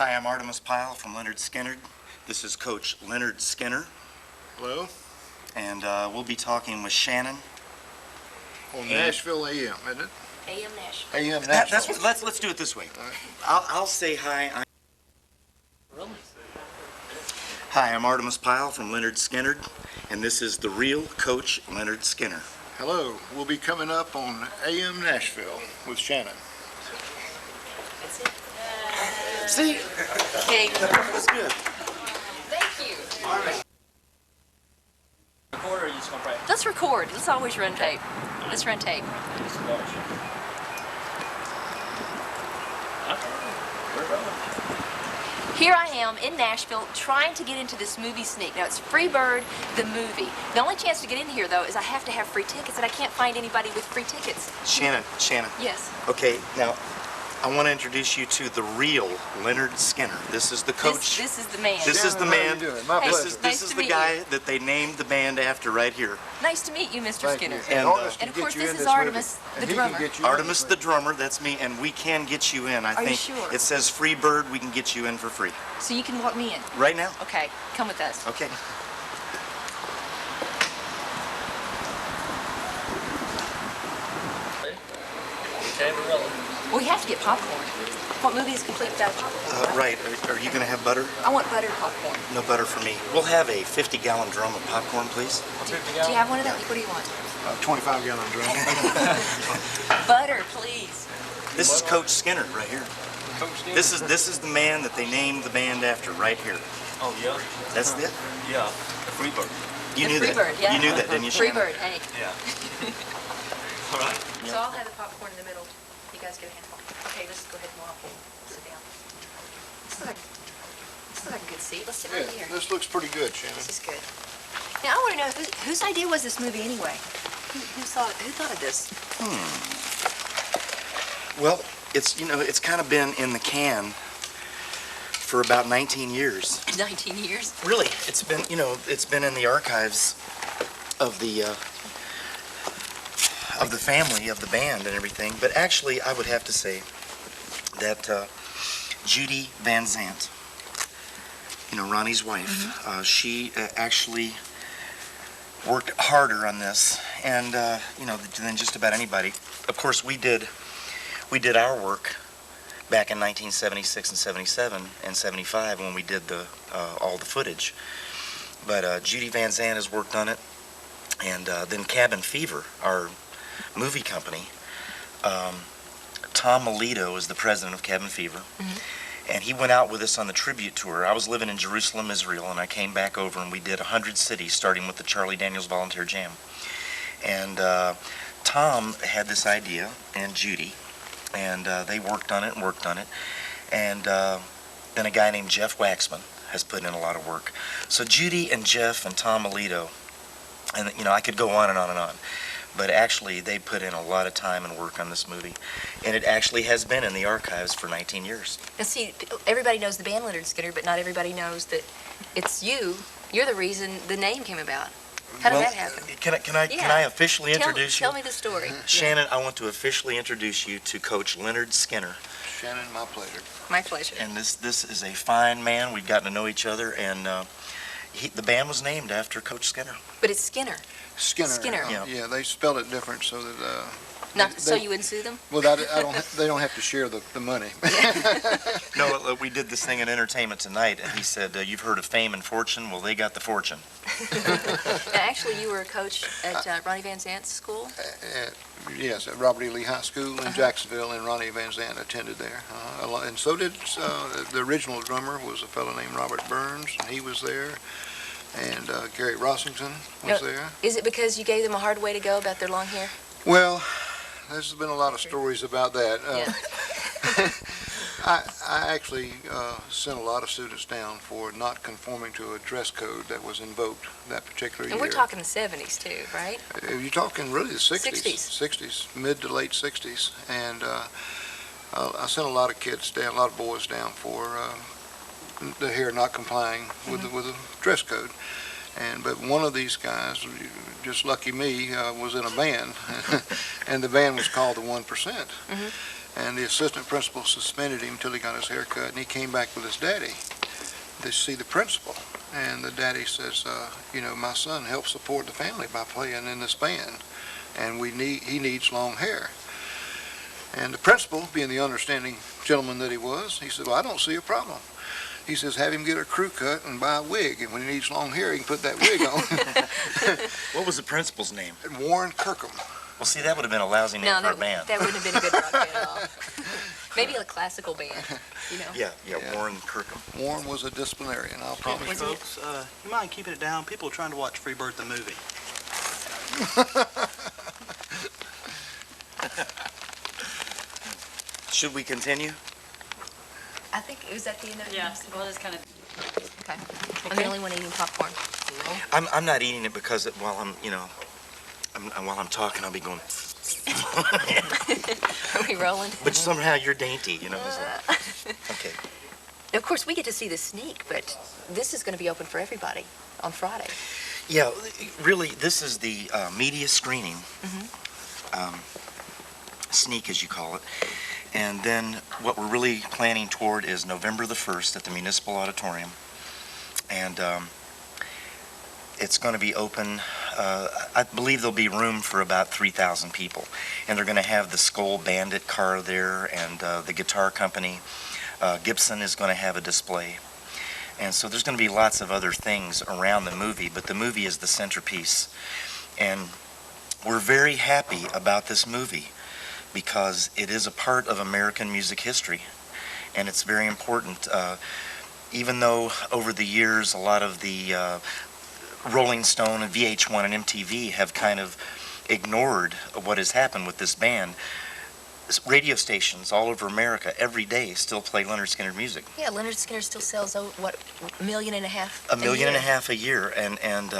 Hi, I'm Artimus Pyle from Lynyrd Skynyrd. This is Coach Leonard Skinner. Hello. And we'll be talking with Shannon. On Nashville AM, isn't it? AM Nashville. AM Nashville. That's what, let's do it this way. All right. I'll say hi. Hi, I'm Artimus Pyle from Lynyrd Skynyrd, and this is the real Coach Leonard Skinner. Hello. We'll be coming up on AM Nashville with Shannon. That's it. See? Okay. That's good. Thank you. All right. Record or are you just gonna practice? Let's record. Let's always run tape. Let's run tape. Here I am in Nashville trying to get into this movie sneak. Now, it's FREEBIRD the movie. The only chance to get in here, though, is I have to have free tickets, and I can't find anybody with free tickets. Shannon. Yes. Okay, now, I want to introduce you to the real Leonard Skinner. This is the coach. This is the man. This is the Shannon, how man. you doing? My Hey, pleasure. This nice is to the meet guy you. that they named the band after right here. Nice to meet you, Mr. Thank Skinner. you. And, Artimus can and of get course, you this in is movie. Artimus, the And he drummer. can get you in Artimus this the movie. drummer, that's me, and we can get you in. I Are you think sure? it says FREEBIRD, we can get you in for free. So you can walk me in. Right now? Okay, come with us. Okay. Okay, we're rolling. We have to get popcorn. What movie is complete without popcorn? Right. Are you going to have butter? I want buttered popcorn. No butter for me. We'll have a 50-gallon drum of popcorn, please. Do you have one of that? What do you want? 25-gallon drum. Butter, please. This is Coach Skinner right here. This is the man that they named the band after right here. Oh, yeah? That's it. Yeah. The FREEBIRD. You The knew that. FREEBIRD, yeah. You knew that, didn't you, Shannon? FREEBIRD, hey. Yeah. All right. So I'll have the popcorn in the middle. You guys get a handful. Okay, let's go ahead and walk. Sit down. This looks like a good seat. Let's sit Yeah, right here. this looks pretty good, Shannon. This is good. Now I want to know whose idea was this movie anyway? Who thought of this? Well, it's kind of been in the can for about 19 years. 19 years. Really, it's been in the archives of the family of the band and everything. But actually, I would have to say that Judy Van Zandt, Ronnie's wife, she actually worked harder on this, and than just about anybody. Of course, we did our work back in 1976 and 77 and 75 when we did all the footage. But Judy Van Zandt has worked on it, and then Cabin Fever, our movie company, Tom Melito is the president of Cabin Fever, and he went out with us on the tribute tour. I was living in Jerusalem, Israel, and I came back over and we did 100 cities, starting with the Charlie Daniels Volunteer Jam. And Tom had this idea, and Judy, and they worked on it. And then a guy named Jeff Waxman has put in a lot of work. So Judy and Jeff and Tom Melito, and I could go on and on and on, but actually they put in a lot of time and work on this movie, and it actually has been in the archives for 19 years. Now see, everybody knows the band Leonard Skinner, but not everybody knows that it's you. You're the reason the name came about. How did that happen? Can I officially introduce you? Tell me the story. Shannon, I want to officially introduce you to Coach Leonard Skinner. Shannon, my pleasure. My pleasure. And this is a fine man. We've gotten to know each other, and the band was named after Coach Skinner. But it's Skinner. Skinner. Yeah. Yeah, they spelled it different so that. So you wouldn't sue them? Well, they don't have to share the money. No, we did this thing in Entertainment Tonight, and he said, "You've heard of fame and fortune? Well, they got the fortune." Now, actually, you were a coach at Ronnie Van Zant's school? Yes, at Robert E. Lee High School in Jacksonville, and Ronnie Van Zant attended there. And so did the original drummer was a fellow named Robert Burns, and he was there. And Gary Rossington was there. Is it because you gave them a hard way to go about their long hair? Well, there's been a lot of stories about that. I actually sent a lot of students down for not conforming to a dress code that was invoked that particular year. And we're talking the 70s too, right? You're talking really the 60s. 60s. 60s, mid to late 60s. And I sent a lot of kids down, a lot of boys down for the hair not complying with the dress code. But one of these guys, just lucky me, was in a band, and the band was called the 1%. And the assistant principal suspended him until he got his hair cut, and he came back with his daddy to see the principal. And the daddy says, my son helps support the family by playing in this band, and he needs long hair. And the principal, being the understanding gentleman that he was, he said, well, I don't see a problem. He says, have him get a crew cut and buy a wig, and when he needs long hair, he can put that wig on. What was the principal's name? Warren Kirkham. Well, see, that would have been a lousy name for a band. that wouldn't have been a good rock band at all. Maybe a classical band, Yeah, Yeah. Warren Kirkham. Warren was a disciplinarian, I'll promise you. Folks, you mind keeping it down? People are trying to watch FREEBIRD the movie. Should we continue? I think it was at the end of Yeah, well, it's kind of. Okay. I'm the only one eating popcorn. I'm not eating it because while I'm talking, I'll be going. Are we rolling? But somehow you're dainty, Okay. Now, of course, we get to see the sneak, but this is going to be open for everybody on Friday. Yeah, really, this is the media screening, sneak as you call it. And then what we're really planning toward is November the 1st at the Municipal Auditorium. And it's going to be open, I believe there'll be room for about 3,000 people. And they're going to have the Skull Bandit car there, and the guitar company, Gibson, is going to have a display. And so there's going to be lots of other things around the movie, but the movie is the centerpiece. And we're very happy about this movie because it is a part of American music history, and it's very important. Even though over the years a lot of the Rolling Stone and VH1 and MTV have kind of ignored what has happened with this band, radio stations all over America every day still play Lynyrd Skynyrd music. Yeah, Leonard Skinner still sells, what, $1.5 million a year? $1.5 million a year, and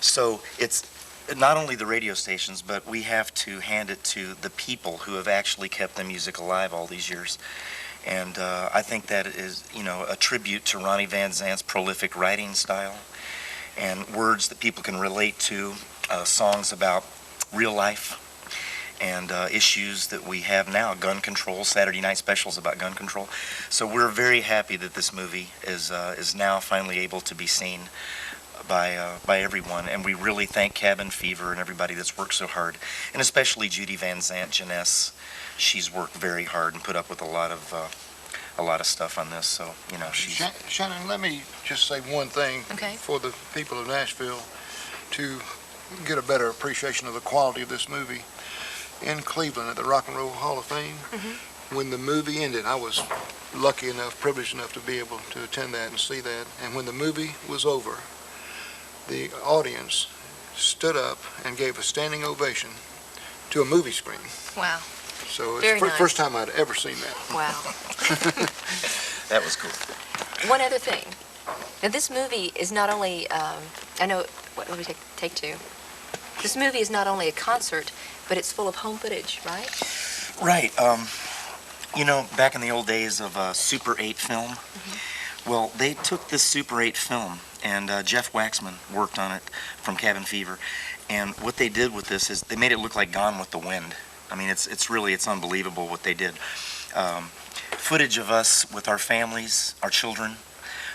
so it's not only the radio stations, but we have to hand it to the people who have actually kept the music alive all these years. And I think that is, a tribute to Ronnie Van Zant's prolific writing style and words that people can relate to, songs about real life and issues that we have now, gun control, Saturday night specials about gun control. So we're very happy that this movie is now finally able to be seen by everyone, and we really thank Cabin Fever and everybody that's worked so hard, and especially Judy Van Zant, Janess. She's worked very hard and put up with a lot of stuff on this. So she's. Shannon, let me just say one thing Okay. for the people of Nashville to get a better appreciation of the quality of this movie. In Cleveland at the Rock and Roll Hall of Fame, when the movie ended, I was lucky enough, privileged enough to be able to attend that and see that. And when the movie was over, the audience stood up and gave a standing ovation to a movie screen. Wow. So it's Very the nice. first time I'd ever seen that. Wow. That was cool. One other thing. Now, this movie is not only, I know, let me take two. This movie is not only a concert, but it's full of home footage, right? Right. Back in the old days of Super 8 film, well, they took this Super 8 film, and Jeff Waxman worked on it from Cabin Fever, and what they did with this is they made it look like Gone with the Wind. I mean, it's unbelievable what they did. Footage of us with our families, our children.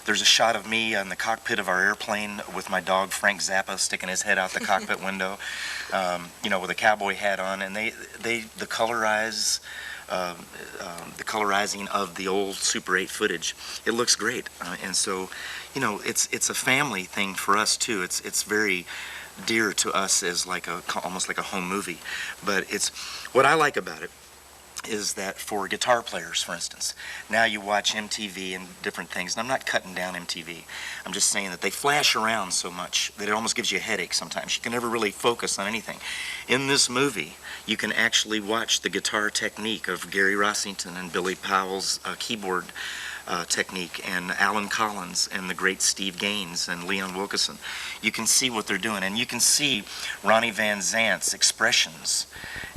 There's a shot of me in the cockpit of our airplane with my dog Frank Zappa sticking his head out the cockpit window, with a cowboy hat on, and the colorizing of the old Super 8 footage. It looks great, and so, it's a family thing for us too. It's very dear to us as almost like a home movie. But it's what I like about it is that for guitar players, for instance, now you watch MTV and different things, and I'm not cutting down MTV. I'm just saying that they flash around so much that it almost gives you a headache sometimes. You can never really focus on anything. In this movie, you can actually watch the guitar technique of Gary Rossington and Billy Powell's keyboard technique, and Alan Collins and the great Steve Gaines and Leon Wilkeson. You can see what they're doing, and you can see Ronnie Van Zant's expressions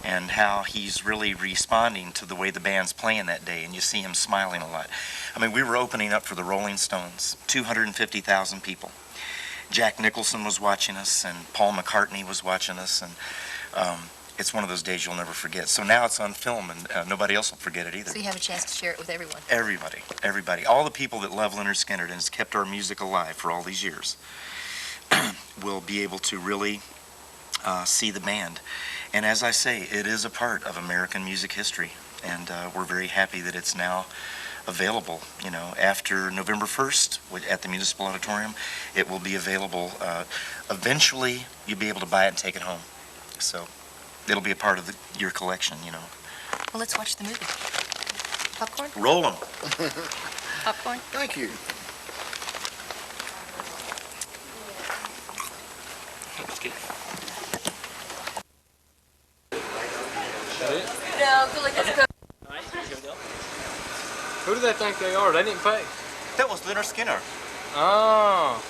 and how he's really responding to the way the band's playing that day, and you see him smiling a lot. I mean, we were opening up for the Rolling Stones, 250,000 people. Jack Nicholson was watching us, and Paul McCartney was watching us, and it's one of those days you'll never forget. So now it's on film, and nobody else will forget it either. So you have a chance to share it with everyone. Everybody, all the people that love Leonard Skinner and has kept our music alive for all these years will be able to really see the band. And as I say, it is a part of American music history, and we're very happy that it's now available. You know, after November 1st at the Municipal Auditorium, it will be available. Eventually, you'll be able to buy it and take it home. So it'll be a part of your collection, you know. Well, let's watch the movie. Popcorn? Roll them. Popcorn? Thank you. Let's get No, I feel like that's good. All right, here we go. Who do they think they are? They didn't pay. That was Leonard Skinner. Oh.